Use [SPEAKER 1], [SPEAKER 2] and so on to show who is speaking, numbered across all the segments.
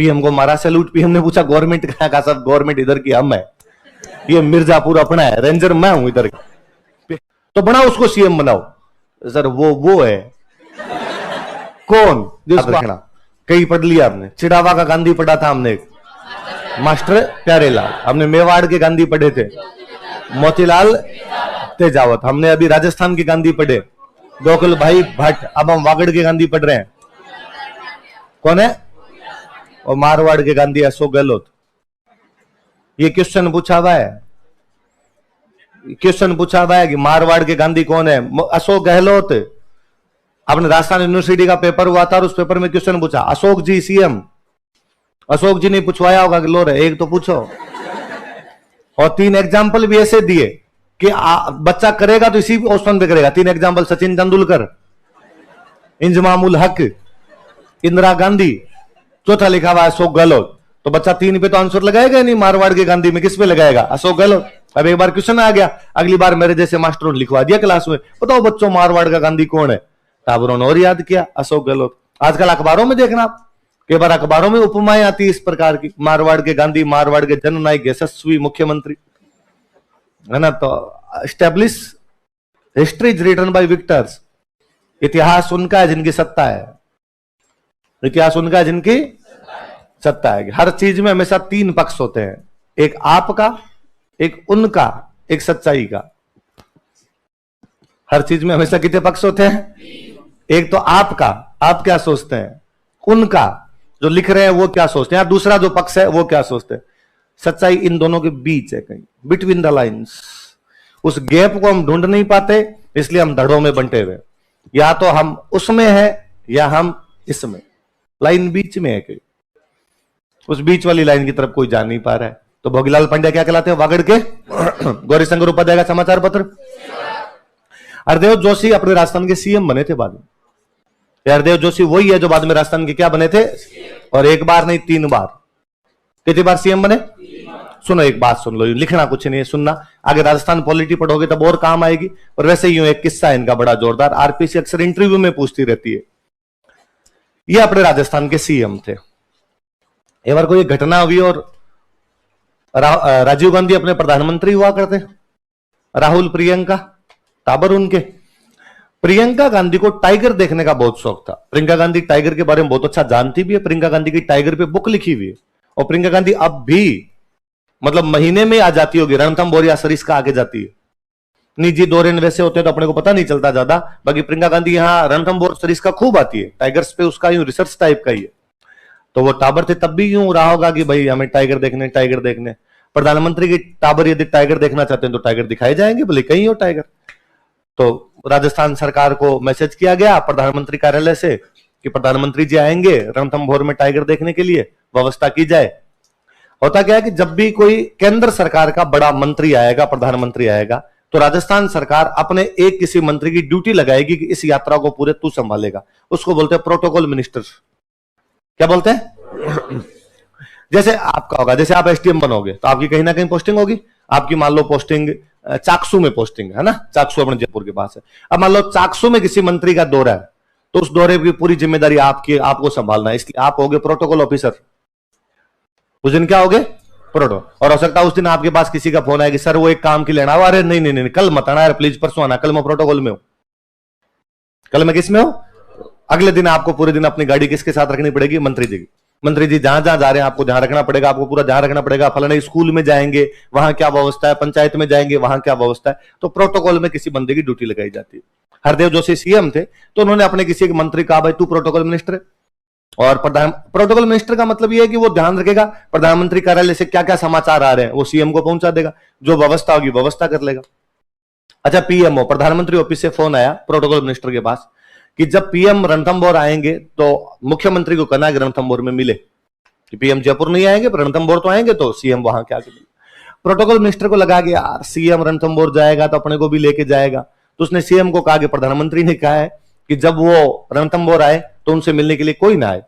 [SPEAKER 1] PM को मारा salute. PM ने पूछा गवर्नमेंट कहाँ का? सब गवर्नमेंट इधर की हम है, ये मिर्जापुर अपना है, रेंजर मैं हूं इधर। तो बनाओ उसको सीएम बनाओ। सर वो है कौन जिसको रखना? कहीं पढ़ लिया आपने? चिड़ावा का गांधी पढ़ा था हमने, मास्टर प्यारेलाल। हमने मेवाड़ के गांधी पढ़े थे, मोतीलाल तेजावत। हमने अभी राजस्थान के गांधी पढ़े, गोकुल भाई भट्ट। अब हम वागड़ के गांधी पढ़ रहे हैं, कौन है? और मारवाड़ के गांधी अशोक गहलोत। ये क्वेश्चन पूछा हुआ है, क्वेश्चन पूछा हुआ है कि मारवाड़ के गांधी कौन है? अशोक गहलोत। आपने राजस्थान यूनिवर्सिटी का पेपर हुआ था और उस पेपर में क्वेश्चन पूछा, अशोक जी सीएम। अशोक जी ने पूछवाया होगा कि लो रे एक तो पूछो। और 3 एग्जाम्पल भी ऐसे दिए कि बच्चा करेगा तो इसी ऑप्शन पे करेगा। 3 एग्जाम्पल, सचिन तेंदुलकर, इंजमामुल हक, इंदिरा गांधी, चौथा लिखा हुआ अशोक गहलोत। तो बच्चा 3 पे तो आंसर लगाएगा नहीं, मारवाड़ के गांधी में किस पे लगाएगा? अशोक गहलोत। अब एक बार क्वेश्चन आ गया, अगली बार मेरे जैसे मास्टरों ने लिखवा दिया क्लास में, बताओ बच्चों मारवाड़ का गांधी कौन है? टाबरों ने और याद किया, अशोक गहलोत। आजकल अखबारों में देखना कई बार अखबारों में उपमाएं आती है इस प्रकार की, मारवाड़ के गांधी, मारवाड़ के जननायक, यशस्वी मुख्यमंत्री, है ना। तो establish history is written by victors. इतिहास उनका है जिनकी सत्ता है, इतिहास उनका है जिनकी सत्ता है। हर चीज में हमेशा 3 पक्ष होते हैं, एक आपका, एक उनका, एक सच्चाई का। हर चीज में हमेशा कितने पक्ष होते हैं? एक तो आपका, आप क्या सोचते हैं, उनका जो लिख रहे हैं वो क्या सोचते हैं, दूसरा जो पक्ष है वो क्या सोचते हैं। सच्चाई इन दोनों के बीच है, कहीं बिटवीन द लाइन्स। उस गैप को हम ढूंढ नहीं पाते, इसलिए हम धड़ों में बंटे हुए, या तो हम उसमें है या हम इसमें। लाइन बीच में है, कहीं उस बीच वाली लाइन की तरफ कोई जा नहीं पा रहा है। तो भोगीलाल पांड्या क्या कहलाते हैं? वागड़ के गौरीशंकर उपाध्याय का समाचार पत्र। हरदेव जोशी अपने राजस्थान के सीएम बने थे बाद में। हरदेव जोशी वही है जो बाद में राजस्थान के क्या बने थे? और एक बार नहीं 3 बार। कितनी बार सीएम बने? सुनो एक बात सुन लो, लिखना कुछ नहीं है, सुनना। आगे राजस्थान पॉलिटी पढ़ोगे तब और काम आएगी। और वैसे यूं एक किस्सा है इनका बड़ा जोरदार, आरपीसी अक्सर इंटरव्यू में पूछती रहती है। ये अपने राजस्थान के सीएम थे। एक बार कोई घटना हुई और राजीव गांधी अपने प्रधानमंत्री हुआ करते, राहुल प्रियंका टाबर उनके। प्रियंका गांधी को टाइगर देखने का बहुत शौक था। प्रियंका गांधी टाइगर के बारे में बहुत अच्छा जानती भी है। प्रियंका गांधी की टाइगर पे बुक लिखी हुई है। और प्रियंका गांधी अब भी मतलब महीने में आ जाती होगी, रणथंभौर या सरिस्का आके जाती है। निजी दौरे वैसे होते हैं तो अपने को पता नहीं चलता ज्यादा, बाकी प्रियंका गांधी यहाँ रणथंभौर सरिस्का खूब आती है। टाइगर्स पे उसका यूं रिसर्च टाइप का ही है। तो वो टाबर थे तब भी यूं रहा होगा कि भाई हमें टाइगर देखने, टाइगर देखने। प्रधानमंत्री की टाबर यदि टाइगर देखना चाहते हैं तो टाइगर दिखाए जाएंगे, भले कहीं हो टाइगर। तो राजस्थान सरकार को मैसेज किया गया प्रधानमंत्री कार्यालय से कि प्रधानमंत्री जी आएंगे रणथंभौर में टाइगर देखने के लिए, व्यवस्था की जाए। होता क्या है कि जब भी कोई केंद्र सरकार का बड़ा मंत्री आएगा, प्रधानमंत्री आएगा, तो राजस्थान सरकार अपने एक किसी मंत्री की ड्यूटी लगाएगी कि इस यात्रा को पूरे तू संभालेगा। उसको बोलते हैं प्रोटोकॉल मिनिस्टर। क्या बोलते हैं? जैसे आपका होगा, जैसे आप एसडीएम बनोगे तो आपकी कहीं ना कहीं पोस्टिंग होगी। आपकी मान लो पोस्टिंग चाकसू में पोस्टिंग है ना, चाकसू अपने जयपुर के पास है। अब मान लो चाकसू में किसी मंत्री का दौरा है, तो उस दौरे की पूरी जिम्मेदारी आपकी, आपको संभालना है। इसलिए आप होगे प्रोटोकॉल ऑफिसर। उस दिन क्या होगे? प्रोटोकॉल। और हो सकता है उस दिन आपके पास किसी का फोन आया कि सर वो एक काम की लेना। अरे नहीं नहीं नहीं, कल मत आना यार प्लीज, परसों आना, कल मैं प्रोटोकॉल में हूं। कल मैं किस में हूं? अगले दिन आपको पूरे दिन अपनी गाड़ी किसके साथ रखनी पड़ेगी? मंत्री जी की। मंत्री जी जहां जहां जा रहे हैं आपको ध्यान रखना पड़ेगा, आपको पूरा ध्यान रखना पड़ेगा। फलाने स्कूल में जाएंगे वहां क्या व्यवस्था है, पंचायत में जाएंगे वहां क्या व्यवस्था है। तो प्रोटोकॉल में किसी बंदे की ड्यूटी लगाई जाती है। हरदेव जोशी सीएम थे तो उन्होंने अपने किसी एक मंत्री कहा भाई तू प्रोटोकॉल मिनिस्टर है। और प्रोटोकॉल मिनिस्टर का मतलब यह है कि वो ध्यान रखेगा प्रधानमंत्री कार्यालय से क्या क्या समाचार आ रहे हैं, वो सीएम को पहुंचा देगा। जो व्यवस्था होगी व्यवस्था कर लेगा। अच्छा, पीएमओ प्रधानमंत्री ऑफिस से फोन आया प्रोटोकॉल मिनिस्टर के पास कि जब पीएम रणथंभौर आएंगे तो मुख्यमंत्री को कहना है कि रणथंभौर में मिले। कि पीएम जयपुर नहीं आएंगे पर रणथंभौर तो आएंगे, तो सीएम वहां क्या मिले। प्रोटोकॉल मिनिस्टर को लगा कि यार सीएम रणथंभौर जाएगा तो अपने को भी लेके जाएगा। तो उसने सीएम को कहा कि प्रधानमंत्री ने कहा है कि जब वो रणथंभौर आए तो उनसे मिलने के लिए कोई ना आए।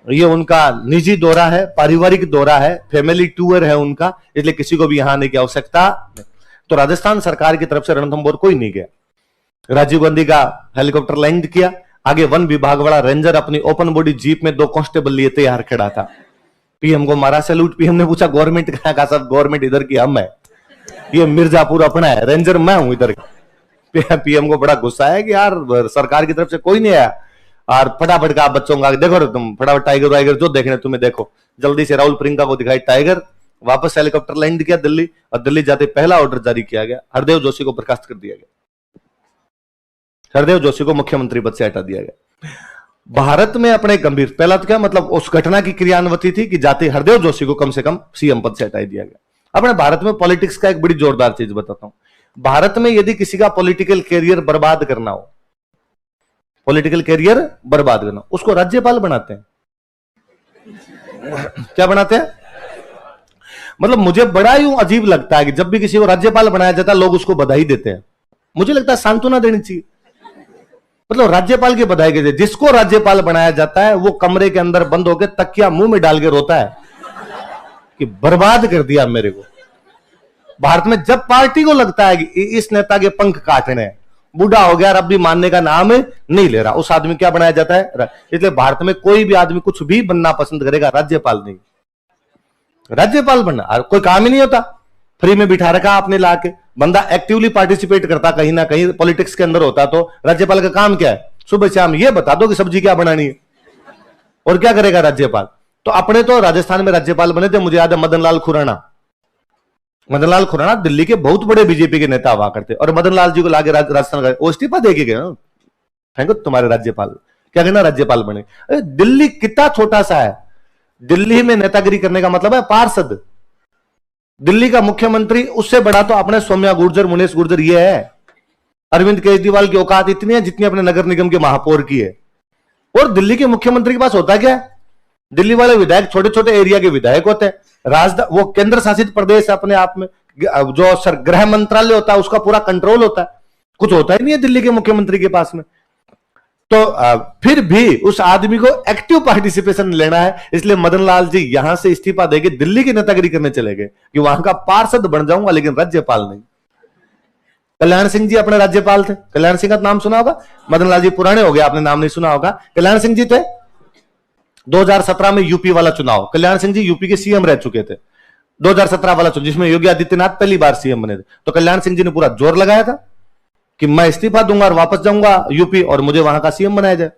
[SPEAKER 1] ये उनका निजी दौरा है, पारिवारिक दौरा है, फैमिली टूर है उनका, इसलिए किसी को भी यहां आने की आवश्यकता। तो राजस्थान सरकार की तरफ से रणथंभौर कोई नहीं गया। राजीव गांधी का हेलीकॉप्टर लैंड किया, आगे वन विभाग वाला रेंजर अपनी ओपन बॉडी जीप में 2 कांस्टेबल लिए तैयार खड़ा था। पीएम को मारा सैल्यूट। पीएम ने पूछा गवर्नमेंट कहां का? सब गवर्नमेंट इधर की हम है, ये मिर्जापुर अपना है, रेंजर मैं हूं इधर। पीएम को बड़ा गुस्सा है कि यार सरकार की तरफ से कोई नहीं आया, और फटाफट का बच्चों का देखो, तुम फटाफट टाइगर वाइगर जो देखने तुम्हें देखो। जल्दी से राहुल प्रियंका को दिखाई टाइगर, वापस हेलीकॉप्टर लैंड किया दिल्ली, और दिल्ली जाते पहला ऑर्डर जारी किया गया, हरदेव जोशी को बर्खास्त कर दिया गया। हरदेव जोशी को मुख्यमंत्री पद से हटा दिया गया। भारत में अपने गंभीर, पहला तो क्या मतलब उस घटना की क्रियान्वती थी कि जाते हरदेव जोशी को कम से कम सीएम पद से हटा दिया गया। अपने भारत में पॉलिटिक्स का एक बड़ी जोरदार चीज बताता हूं। भारत में यदि किसी का पॉलिटिकल कैरियर बर्बाद करना हो, पॉलिटिकल कैरियर बर्बाद करना, उसको राज्यपाल बनाते हैं। क्या बनाते हैं? मतलब मुझे बड़ा ही अजीब लगता है कि जब भी किसी को राज्यपाल बनाया जाता है लोग उसको बधाई देते हैं। मुझे लगता है सांत्वना देनी चाहिए। मतलब राज्यपाल की बधाई के, जिसको राज्यपाल बनाया जाता है वो कमरे के अंदर बंद होकर तकिया मुंह में डाल के रोता है कि बर्बाद कर दिया मेरे को। भारत में जब पार्टी को लगता है कि इस नेता के पंख काटने हैं, बूढ़ा हो गया अब भी मानने का नाम नहीं ले रहा, उस आदमी क्या बनाया जाता है? इसलिए भारत में कोई भी आदमी कुछ भी बनना पसंद करेगा, राज्यपाल नहीं। राज्यपाल बनना और कोई काम ही नहीं होता, फ्री में बिठा रखा आपने लाके। बंदा एक्टिवली पार्टिसिपेट करता कहीं ना कहीं पॉलिटिक्स के अंदर होता, तो राज्यपाल का काम क्या है? सुबह शाम ये बता दो कि सब्जी क्या बनानी है, और क्या करेगा राज्यपाल? तो अपने तो राजस्थान में राज्यपाल बने थे, मुझे याद है मदन लाल खुराना। मदन लाल खुराना दिल्ली के बहुत बड़े बीजेपी के नेता हुआ करते, और मदन लाल जी को लाके राजस्थान का इस्तीफा दे के गए, थैंक तुम्हारे राज्यपाल, क्या कहना राज्यपाल बने। अरे दिल्ली कितना छोटा सा है, दिल्ली में नेतागिरी करने का मतलब है पार्षद। दिल्ली का मुख्यमंत्री उससे बड़ा तो अपने सौम्या गुर्जर, मुनेश गुर्जर ये है। अरविंद केजरीवाल की औकात इतनी है जितनी अपने नगर निगम के महापौर की है। और दिल्ली के मुख्यमंत्री के पास होता क्या है? दिल्ली वाले विधायक छोटे छोटे एरिया के विधायक होते हैं, वो केंद्र शासित प्रदेश अपने आप में, जो गृह मंत्रालय होता है उसका पूरा कंट्रोल होता है, कुछ होता ही नहीं है दिल्ली के मुख्यमंत्री के पास में। तो फिर भी उस आदमी को एक्टिव पार्टिसिपेशन लेना है, इसलिए मदन लाल जी यहां से इस्तीफा देके दिल्ली की नेतागिरी करने चले गए कि वहां का पार्षद बन जाऊंगा लेकिन राज्यपाल नहीं। कल्याण सिंह जी अपने राज्यपाल थे, कल्याण सिंह का नाम सुना होगा, मदन लाल जी पुराने हो गए, आपने नाम नहीं सुना होगा। कल्याण सिंह जी थे 2017 में यूपी वाला चुनाव, कल्याण सिंह जी यूपी के सीएम रह चुके थे। 2017 वाला चुनाव जिसमें योगी आदित्यनाथ पहली बार सीएम बने थे, तो कल्याण सिंह जी ने पूरा जोर लगाया था कि मैं इस्तीफा दूंगा और वापस जाऊंगा यूपी और मुझे वहां का सीएम बनाया जाए।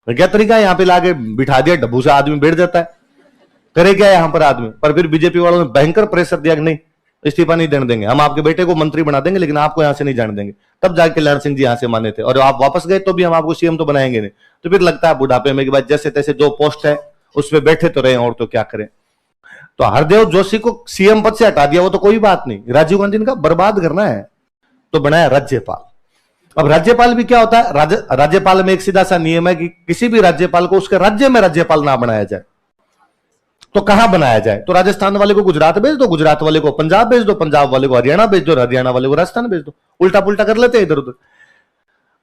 [SPEAKER 1] क्या तरीका है? यहां पे लाके बिठा दिया, डब्बू से आदमी बैठ जाता है, करे क्या यहां पर आदमी। पर फिर बीजेपी वालों ने भयंकर प्रेशर दिया कि नहीं, इस्तीफा नहीं देने देंगे, हम आपके बेटे को मंत्री बना देंगे लेकिन आपको यहां से नहीं जाने देंगे। तब जाके कल्याण सिंह जी यहां से माने थे, और आप वापस गए तो भी हम आपको सीएम तो बनाएंगे नहीं। तो फिर लगता है बुढ़ापे में कि भाई जैसे तैसे जो पोस्ट है उस पर बैठे तो रहे, और तो क्या करें। तो हरदेव जोशी को सीएम पद से हटा दिया, वो तो कोई बात नहीं, राजीव गांधी ने कहा बर्बाद करना है तो बनाया राज्यपाल। अब राज्यपाल भी क्या होता है? राज्यपाल में एक सीधा सा नियम है कि किसी भी राज्यपाल को उसके राज्य में राज्यपाल ना बनाया जाए। तो कहां बनाया जाए? तो राजस्थान वाले को गुजरात भेज दो, गुजरात वाले को पंजाब भेज दो, पंजाब वाले को हरियाणा भेज दो, हरियाणा वाले को राजस्थान भेज दो, उल्टा पुल्टा कर लेते हैं इधर उधर।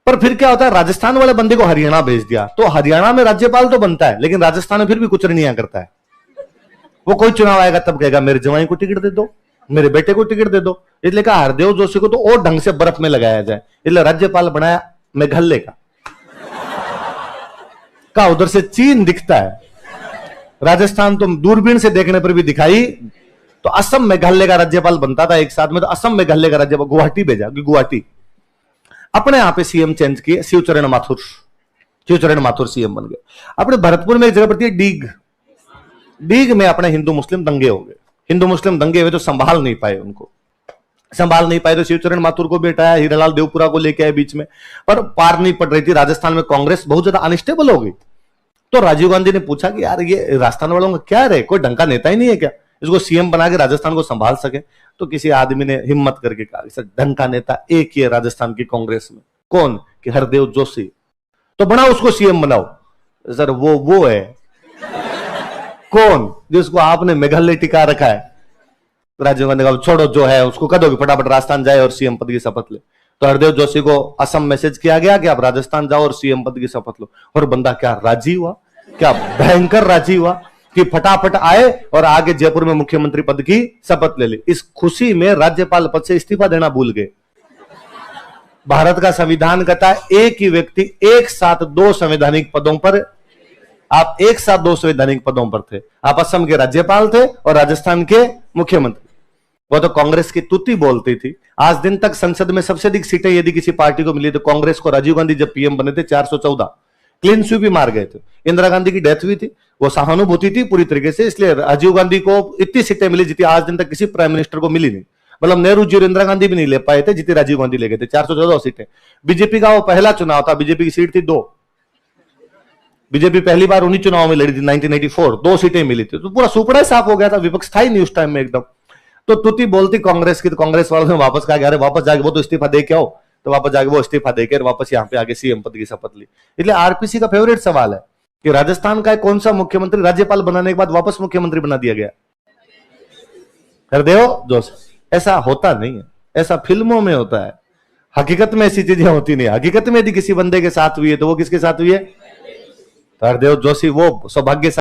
[SPEAKER 1] पर फिर क्या होता है? राजस्थान वाले बंदे को हरियाणा भेज दिया, तो हरियाणा में राज्यपाल तो बनता है लेकिन राजस्थान में फिर भी कुचरनियां करता है। वो कोई चुनाव आएगा तब कहेगा मेरे जवाई को टिकट दे दो, मेरे बेटे को टिकट दे दो। इसलिए कहा हरदेव जोशी को तो और ढंग से बर्फ में लगाया जाए, इसलिए राज्यपाल बनाया मेघालय का उधर से चीन दिखता है, राजस्थान तो दूरबीन से देखने पर भी दिखाई। तो असम मेघालय का राज्यपाल बनता था एक साथ में, तो असम मेघालय का राज्यपाल गुवाहाटी भेजा, गुवाहाटी अपने यहां पे सीएम चेंज किए, शिवचरण माथुर सीएम बन गए। अपने भरतपुर में एक जगह पड़ती है डीग, डीग में अपने हिंदू मुस्लिम दंगे हो गए। हिंदू मुस्लिम दंगे हुए तो संभाल नहीं पाए, तो शिवचरण माथुर को भी हटाया, हीरालाल देवपुरा को लेके आए बीच में, पर पार नहीं पड़ रही थी। राजस्थान में कांग्रेस बहुत ज्यादा अनस्टेबल हो गई, तो राजीव गांधी ने पूछा कि यार ये राजस्थान वालों का क्या रहे, कोई ढंग का नेता ही नहीं है क्या, इसको सीएम बना के राजस्थान को संभाल सके। तो किसी आदमी ने हिम्मत करके कहा सर ढंग का नेता एक ही है राजस्थान की कांग्रेस में, कौन? कि हरदेव जोशी, तो बनाओ उसको सीएम बनाओ। सर वो है कौन जिसको आपने मेघालय टिका रखा है? राजीव गांधी का छोड़ो, जो है उसको कह दो कि फटाफट राजस्थान जाए और सीएम पद की शपथ ले। तो हरदेव जोशी को असम मैसेज किया गया कि आप राजस्थान जाओ और सीएम पद की शपथ लो, और बंदा क्या राजी हुआ, क्या भयंकर राजी हुआ कि फटाफट आए और आगे जयपुर में मुख्यमंत्री पद की शपथ ले ली। इस खुशी में राज्यपाल पद से इस्तीफा देना भूल गए। भारत का संविधान कहता है एक ही व्यक्ति एक साथ दो संवैधानिक पदों पर, आप एक साथ दो संवैधानिक पदों पर थे। आप असम के राज्यपाल थे और राजस्थान के मुख्यमंत्री। वो तो कांग्रेस की तुति बोलती थी। आज दिन तक संसद में सबसे अधिक सीटें यदि किसी पार्टी को मिली तो कांग्रेस को राजीव गांधी जब पीएम बने थे 414, क्लीन स्वीप भी मार गए थे। इंदिरा गांधी की डेथ हुई थी, वो सहानुभूति थी पूरी तरीके से, इसलिए राजीव गांधी को इतनी सीटें मिली जितनी आज दिन तक किसी प्राइम मिनिस्टर को मिली नहीं। मतलब नेहरू जी और इंदिरा गांधी भी नहीं ले पाए थे जितनी राजीव गांधी ले गए थे, 414 सीटें। बीजेपी का वो पहला चुनाव था, बीजेपी की सीट थी 2। बीजेपी पहली बार उन्हीं चुनाव में लड़ी थी 1984, 2 सीटें मिली थी, तो पूरा सुपड़ा ही साफ हो गया था, विपक्ष था ही नहीं उस टाइम में एकदम। तो तुति बोलती कांग्रेस की, तो कांग्रेस वालों ने वापस कहा अरे वापस जाके वो तो इस्तीफा दे के आओ, तो वापस जाके वो इस्तीफा देकर वापस यहाँ पे आगे सीएम पद की शपथ ली। इसलिए आरपीसी का फेवरेट सवाल है कि राजस्थान का कौन सा मुख्यमंत्री राज्यपाल बनाने के बाद वापस मुख्यमंत्री बना दिया गया। हरदेव जोश, ऐसा होता नहीं है, ऐसा फिल्मों में होता है, हकीकत में ऐसी चीजें होती नहीं है। हकीकत में यदि किसी बंदे के साथ हुई है तो वो किसके साथ हुई है? हरदेव जोशी वो सौभाग्य